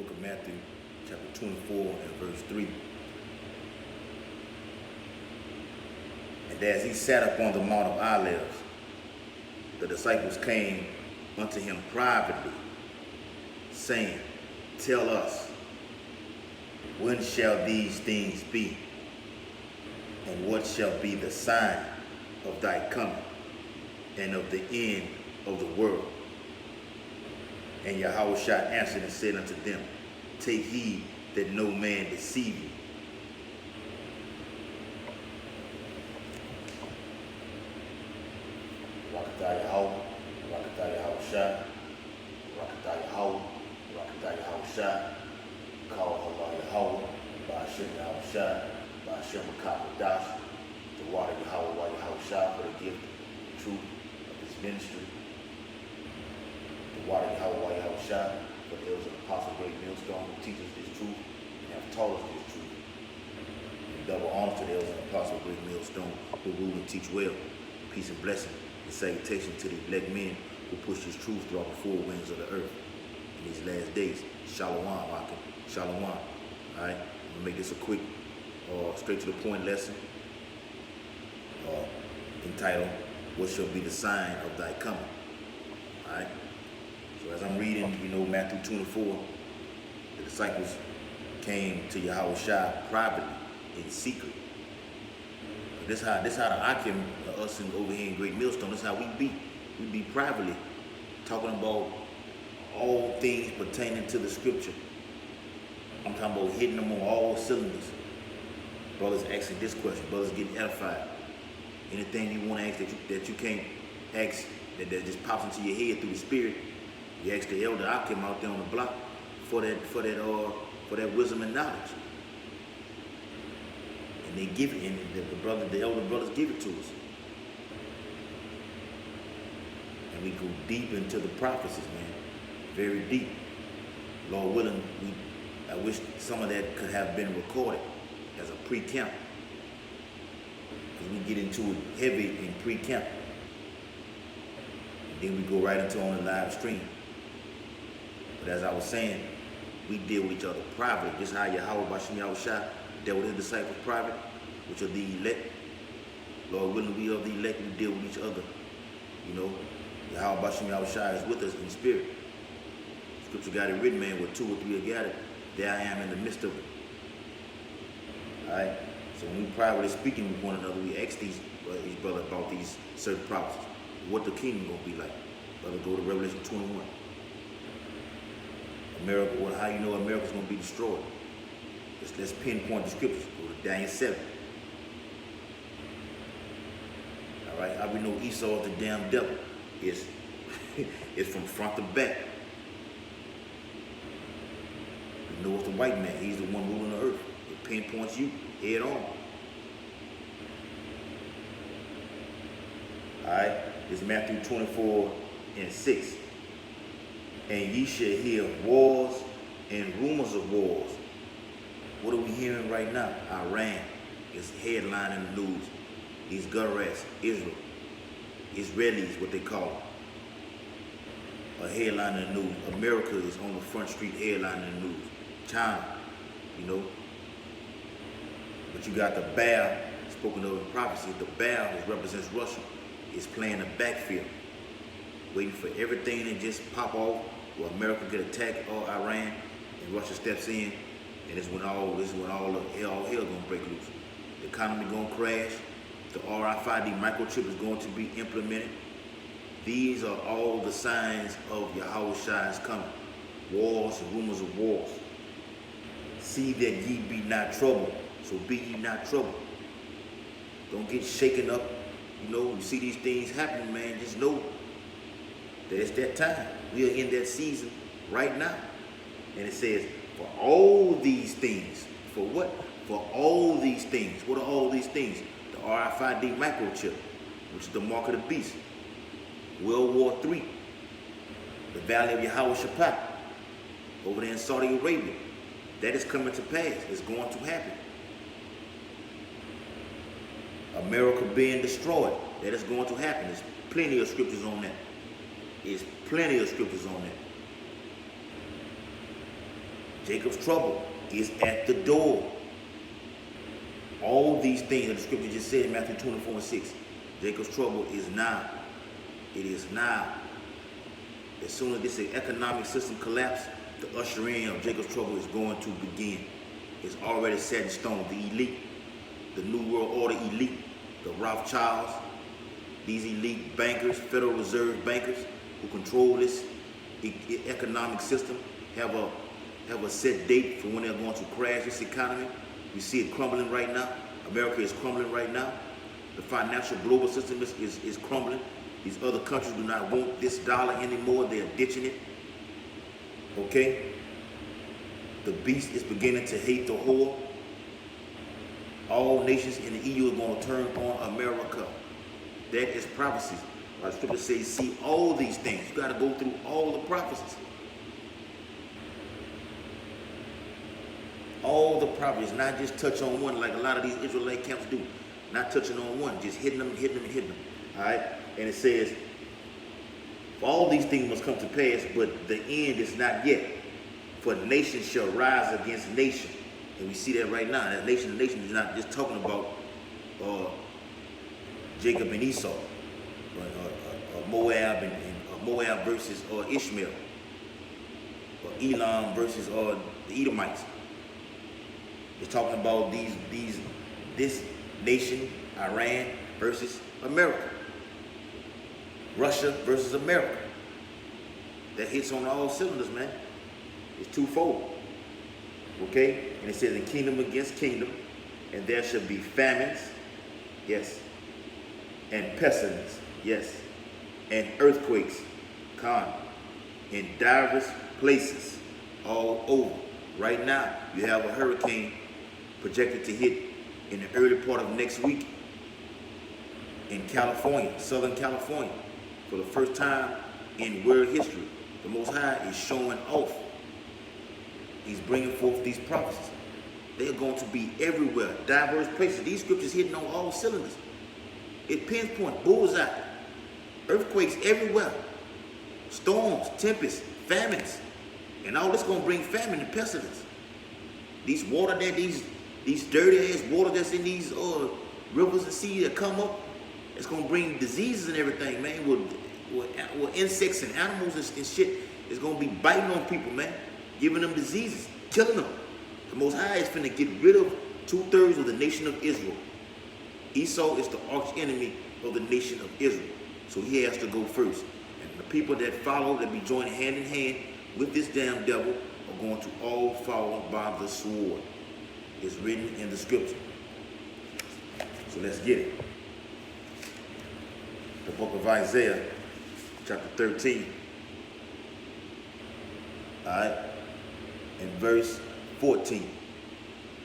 book of Matthew, chapter 24 and verse 3. And as he sat upon the Mount of Olives, the disciples came unto him privately, saying, Tell us, when shall these things be? And what shall be the sign of thy coming and of the end of the world? And Yahushua answered and said unto them, Take heed that no man deceive you. Rakatah Yahweh, Rakatah Yahushua, Rakatah Yahweh, Rakatah Yahushua, Call Allah Yahweh, Ba'ashem Yahushua, Ba'ashem Makapadash, the water Yahweh, Yahushua, for the gift, the truth of his ministry. The water Yahweh, Yahushua, for the elders of the apostle, great millstone, who teach us this truth and have taught us this truth. And double honor to the elders of the apostle, great millstone, who rule and teach well. Peace and blessing and salutation to the elect men who push this truth throughout the four winds of the earth in these last days. Shalom, Akim. Shalom. All right, I'm gonna make this a quick, straight to the point lesson entitled, What shall be the sign of thy coming? All right. So as I'm reading, Matthew 24, the disciples came to Yahushua privately, in secret. This how the Akim, us and over here in Great Millstone, this how we be. We be privately talking about all things pertaining to the scripture. I'm talking about hitting them on all cylinders. Brothers asking this question, brothers getting edified. Anything you want to ask that you can't ask, that just pops into your head through the spirit, you ask the elder Akim out there on the block for that wisdom and knowledge. And they give it, and the elder brothers give it to us. And we go deep into the prophecies, man. Very deep. Lord willing, I wish some of that could have been recorded as a pre-camp. Because we get into it heavy in pre-camp. And then we go right into on the live stream. But as I was saying, we deal with each other privately. Just how Yahweh Bashim Yahushua dealt with his disciples private, which are the elect. Lord willing, we are the elect, we deal with each other. Yahweh Bashim Yahushua is with us in spirit. Scripture got it written, man, where two or three are gathered, there I am in the midst of it. Alright? So when we privately speaking with one another, we ask these brothers about these certain prophecies. What the kingdom gonna be like. Brother, go to Revelation 21. America, how you know America's gonna be destroyed? Let's pinpoint the scriptures. Go to Daniel 7. Alright, how we know Esau is the damn devil? It's from front to back. We know it's the white man, he's the one ruling the earth. It pinpoints you head on. Alright, it's Matthew 24 and 6. And ye shall hear wars and rumors of wars. What are we hearing right now? Iran is headlining the news. These gutter rats, Israel, Israelis, what they call them, are headlining the news. America is on the front street headlining the news. China, But you got the Baal, spoken of in prophecy, the Baal, which represents Russia, is playing the backfield, waiting for everything to just pop off, where America get attacked or Iran, and Russia steps in, and this is when all hell gonna break loose. The economy gonna crash. The RFID microchip is going to be implemented. These are all the signs of Yahushua's coming. Wars and rumors of wars. See that ye be not troubled. So be ye not troubled. Don't get shaken up. You see these things happening, man. Just know that it's that time. We are in that season right now. And it says, for all these things. For what? For all these things. What are all these things? The RFID microchip, which is the mark of the beast. World War III. The Valley of Yehoshaphat over there in Saudi Arabia. That is coming to pass. It's going to happen. America being destroyed. That is going to happen. There's plenty of scriptures on that. There's plenty of scriptures on that. Jacob's trouble is at the door. All these things that the scripture just said in Matthew 24:6. Jacob's trouble is now. It is now. As soon as this economic system collapses, the ushering of Jacob's trouble is going to begin. It's already set in stone. The elite, the New World Order elite, the Rothschilds, these elite bankers, Federal Reserve bankers who control this economic system, have a set date for when they're going to crash this economy. We see it crumbling right now. America is crumbling right now. The financial global system is crumbling. These other countries do not want this dollar anymore. They are ditching it. Okay? The beast is beginning to hate the whore. All nations in the EU are going to turn on America. That is prophecies. The scripture says, see all these things. You got to go through all the prophecies. All the prophecies, not just touch on one like a lot of these Israelite camps do. Not touching on one, just hitting them and hitting them and hitting them. All right? And it says, all these things must come to pass, but the end is not yet. For nation shall rise against nation. And we see that right now. That nation is not just talking about Jacob and Esau, or Moab and Moab versus Ishmael, or Elam versus the Edomites. It's talking about this nation, Iran versus America, Russia versus America. That hits on all cylinders, man. It's twofold. Okay? And it says, in kingdom against kingdom, and there shall be famines, yes, and pestilence, yes, and earthquakes, in diverse places all over. Right now, you have a hurricane projected to hit in the early part of next week in California, Southern California. For the first time in world history, the Most High is showing off. He's bringing forth these prophecies. They're going to be everywhere, diverse places. These scriptures hitting on all cylinders. It pinpoint, bullseye, earthquakes everywhere, storms, tempests, famines, and all this going to bring famine and pestilence. These water that these dirty ass water that's in these rivers and seas that come up, it's going to bring diseases and everything, man. With insects and animals and shit, it's going to be biting on people, man, giving them diseases, killing them. The Most High is finna get rid of 2/3 of the nation of Israel. Esau is the arch enemy of the nation of Israel, so he has to go first. And the people that follow, that be joining hand in hand with this damn devil, are going to all fall by the sword. It's written in the scripture. So let's get it. The book of Isaiah, chapter 13. All right, and verse 14.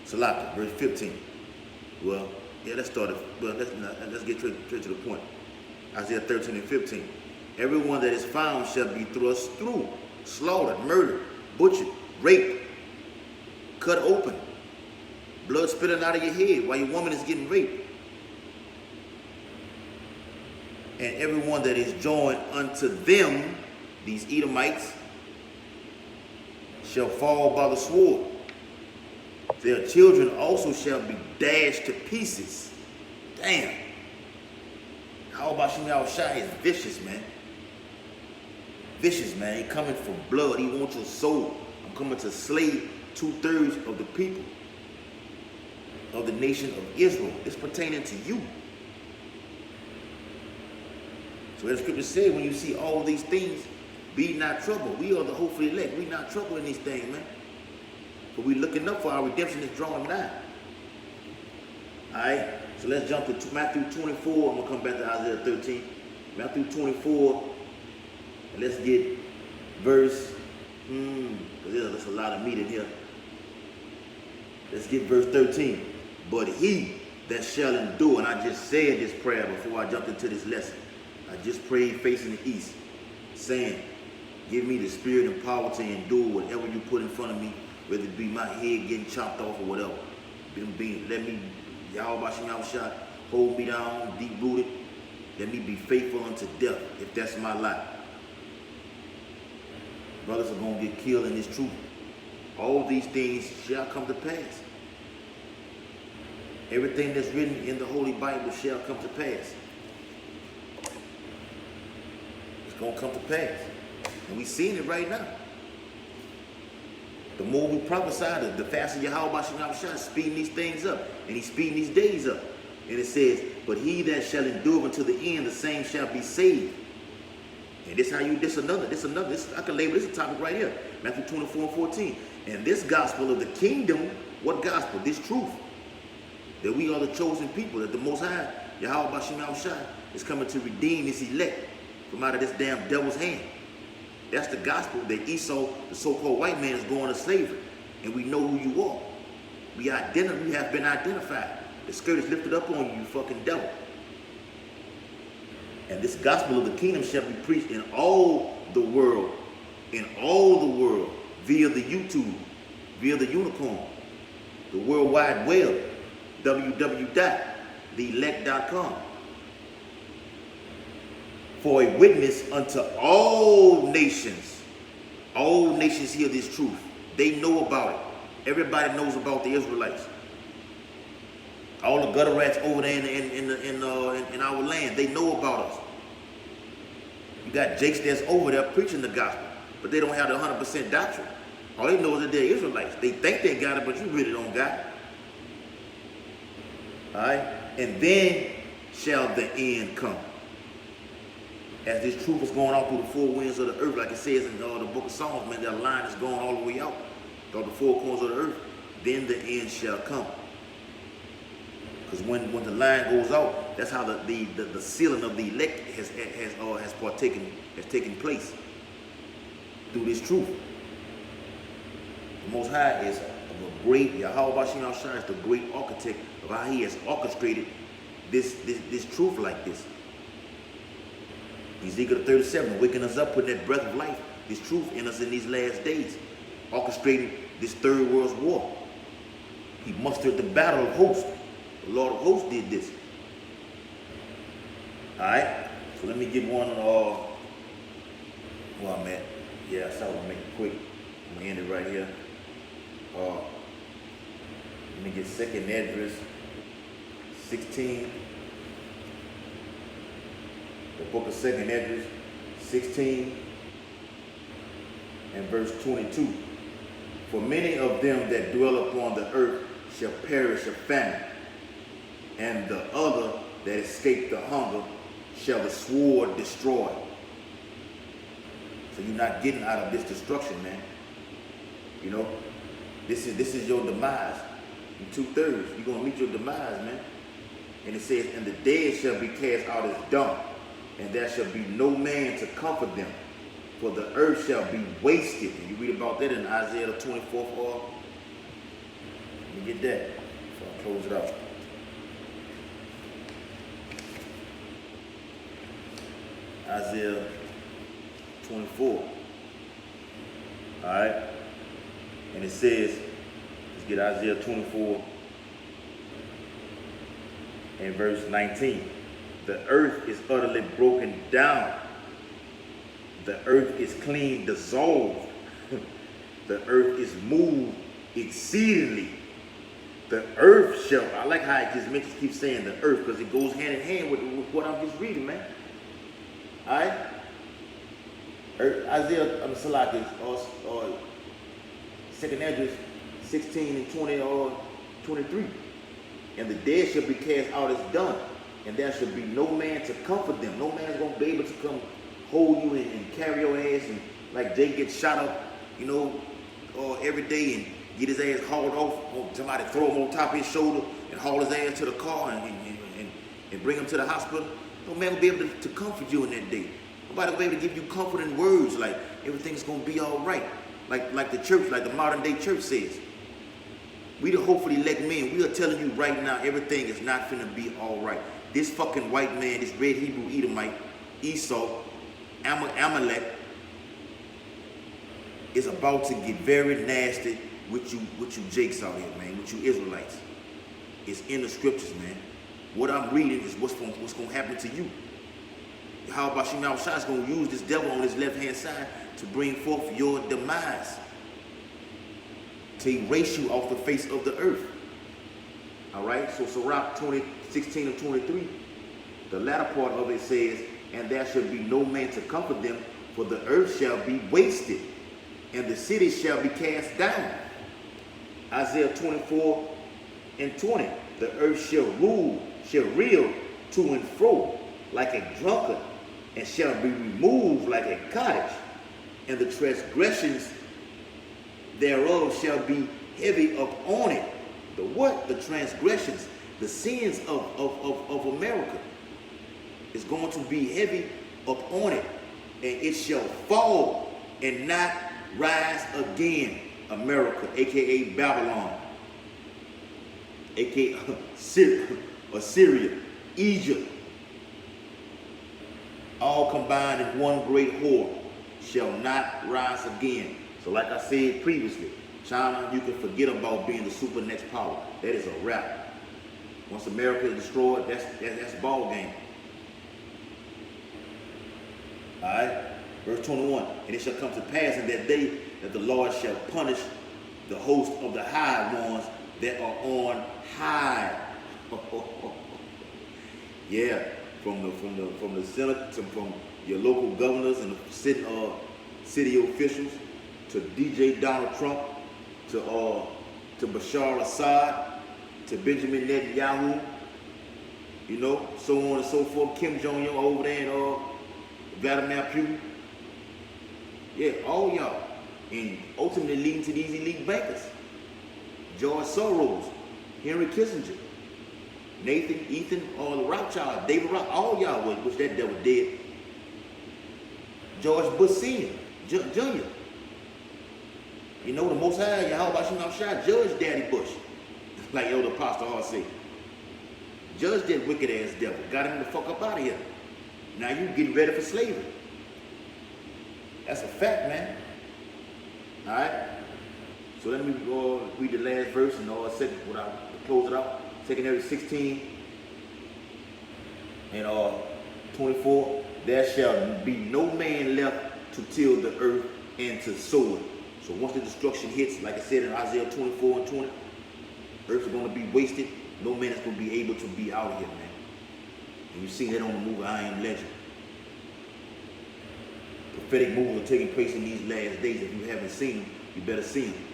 Salaki, verse 15. Well, yeah, let's start it. Well, let's get straight to the point. Isaiah 13 and 15. Everyone that is found shall be thrust through, slaughtered, murdered, butchered, raped, cut open, blood spilling out of your head while your woman is getting raped. And everyone that is joined unto them, these Edomites, shall fall by the sword. Their children also shall be dashed to pieces. Damn. How about Shemi Shai is vicious, man. Vicious, man. He coming for blood. He wants your soul. I'm coming to slay 2/3 of the people of the nation of Israel. It's pertaining to you. So as the scripture said, when you see all these things, be not troubled. We are the hopefully elect. We not troubled in these things, man. But we looking up for our redemption is drawing nigh. Alright, so let's jump to Matthew 24. I'm going to come back to Isaiah 13. Matthew 24. And let's get verse, because there's a lot of meat in here. Let's get verse 13. But he that shall endure, and I just said this prayer before I jumped into this lesson. I just prayed facing the east, saying, give me the spirit and power to endure whatever you put in front of me, whether it be my head getting chopped off or whatever. Let me, Yahweh Shemi Shai, hold me down, deep rooted. Let me be faithful unto death, if that's my life. Brothers are going to get killed in this truth. all these things shall come to pass. Everything that's written in the Holy Bible shall come to pass. It's going to come to pass. And we're seeing it right now. The more we prophesy, the faster Yahweh is speeding these things up. And he's speeding these days up. And it says, but he that shall endure unto the end, the same shall be saved. And this how you, this I can label this a topic right here. Matthew 24:14. And this gospel of the kingdom, what gospel? This truth. That we are the chosen people, that the Most High, Yahweh Bashim Yahushua, is coming to redeem his elect from out of this damn devil's hand. That's the gospel that Esau, the so-called white man, is going to slavery. And we know who you are. We have been identified. The skirt is lifted up on you, you fucking devil. And this gospel of the kingdom shall be preached in all the world, via the YouTube, via the unicorn, the World Wide Web, www.theelect.com. For a witness unto all nations. All nations hear this truth. They know about it. Everybody knows about the Israelites. All the gutter rats over there in our land, they know about us. You got jakes that's over there preaching the gospel, but they don't have the 100% doctrine. All they know is that they're Israelites. They think they got it, but you really don't got it. All right? And then shall the end come. As this truth is going out through the four winds of the earth, like it says in the book of Psalms, man, that line is going all the way out through the four corners of the earth. Then the end shall come. Because when the line goes out, that's how the sealing of the elect has taken place through this truth. The Most High is a great, Yahweh Bashim Yahushua is the great architect of how he has orchestrated this truth like this. Ezekiel 37, waking us up, putting that breath of life, this truth in us in these last days, orchestrating this third world war. He mustered the battle of hosts. The Lord of hosts did this. Alright, so let me get one where I'm at. Yeah, so I'm gonna make it quick. I'm gonna end it right here. Let me get 2nd Esdras 16. The book of 2nd Esdras 16 and verse 22. For many of them that dwell upon the earth shall perish of famine, and the other that escape the hunger shall the sword destroy. So you're not getting out of this destruction, man. You know, this is your demise. In 2/3, you're gonna meet your demise, man. And it says, and the dead shall be cast out as dung, and there shall be no man to comfort them, for the earth shall be wasted. And you read about that in Isaiah the 24th. Let me get that before I close it out. Isaiah 24. Alright? And it says, let's get Isaiah 24 and verse 19. The earth is utterly broken down. The earth is clean dissolved. The earth is moved exceedingly. The earth shall, I like how it just keeps saying the earth, because it goes hand in hand with what I'm just reading, man. Alright? Isaiah, Salaki, or 2nd Esdras 16 and 20 or 23. And the dead shall be cast out as dung, and there shall be no man to comfort them. No man's going to be able to come hold you and carry your ass, and like Jake gets shot up, you know, every day, and get his ass hauled off, or somebody throw him on top of his shoulder and haul his ass to the car and bring him to the hospital. No man will be able to comfort you in that day. Nobody will be able to give you comforting words like everything's going to be all right. Like the church, like the modern day church says. We the hopefully elect men, we are telling you right now, everything is not finna be all right. This fucking white man, this red Hebrew Edomite, Esau, Amalek, is about to get very nasty with you jakes out here, man, with you Israelites. It's in the scriptures, man. What I'm reading is what's going to happen to you. How about Bashim Yahushua is going to use this devil on his left-hand side to bring forth your demise. to erase you off the face of the earth. All right, so Sirach 16 and 23, the latter part of it says, and there shall be no man to comfort them, for the earth shall be wasted, and the city shall be cast down. Isaiah 24 and 20, the earth shall reel to and fro like a drunkard, and shall be removed like a cottage, and the transgressions thereof shall be heavy upon it. The what? The transgressions, the sins of America is going to be heavy upon it, and it shall fall and not rise again. America, aka Babylon, aka Assyria, Egypt, all combined in one great whore, shall not rise again. So like I said previously, China, you can forget about being the super next power. That is a wrap. Once America is destroyed, that's ball game. All right, verse 21, and it shall come to pass in that day that the Lord shall punish the host of the high ones that are on high. Yeah, from the Senate, from your local governors and the city officials, to DJ Donald Trump, to Bashar Assad, to Benjamin Netanyahu, you know, so on and so forth. Kim Jong-un over there and Vladimir Putin. Yeah, all y'all. And ultimately leading to these elite bankers. George Soros, Henry Kissinger, Nathan, Ethan, all the Rothschild, David Roth, all y'all wish that devil dead. George Bush Sr., Jr. You know, the Most High, Yahweh Shem Shah, judge Daddy Bush. Like Elder Apostle always say. Judge that wicked ass devil. Got him the fuck up out of here. Now you getting ready for slavery. That's a fact, man. All right. So let me go read the last verse and close it out. 2 Kings 16 and 24. There shall be no man left to till the earth and to sow it. So once the destruction hits, like I said in Isaiah 24 and 20, earth is going to be wasted. No man is going to be able to be out here, man. And you've seen that on the movie I Am Legend. Prophetic moves are taking place in these last days. If you haven't seen them, you better see them.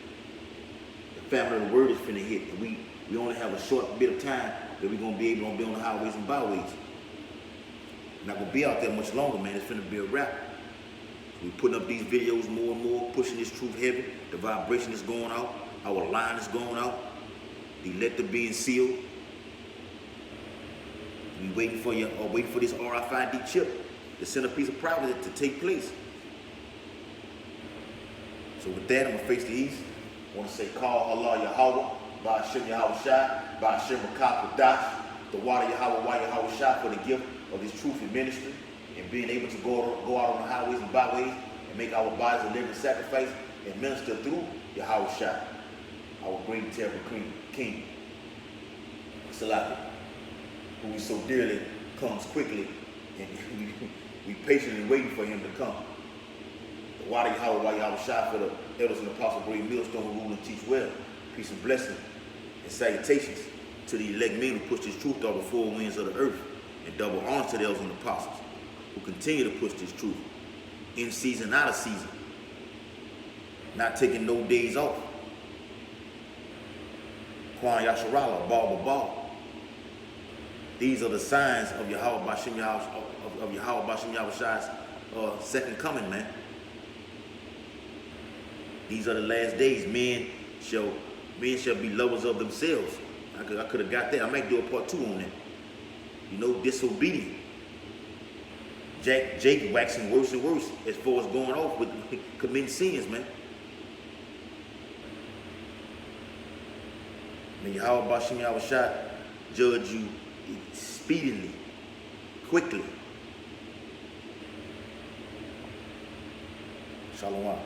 The family of the word is finna hit. And we only have a short bit of time that we're going to be able to be on the highways and byways. Not going to be out there much longer, man. It's finna be a wrap. We're putting up these videos more and more, pushing this truth heavy. The vibration is going out. Our line is going out. The elector being sealed. We waiting for this RFID chip, the centerpiece of prophecy, to take place. So with that, I'm gonna face the east. I want to say, call Allah Yahweh, Ba'ashem Yahweh Shai, Ba'ashem Rakah Dash, the water Yahweh, Wa Yahweh Shai, for the gift of this truth and ministry, and being able to go out on the highways and byways and make our bodies a living sacrifice and minister through Yahweh Shai, our great and terrible King, Salaki, who we so dearly comes quickly, and we patiently waiting for him to come. The water Yahweh, Wa Yahweh Shai, for the elders and apostles, great millstone who rule and teach well. Peace and blessing and salutations to the elect men who push this truth out the four winds of the earth, and double honor to the elders and apostles who continue to push this truth in season, out of season, not taking no days off. Kwan Yasharala, Ball. These are the signs of Yahweh Ba'ashem Yahweh Shai's second coming, man. These are the last days. Men shall be lovers of themselves. I could have got that. I might do a part 2 on that. You know, disobedient. Jake waxing worse and worse as far as going off with committing sins, man. May Yahweh Ba'ashem Yahweh Shai judge you speedily, quickly. Shalom.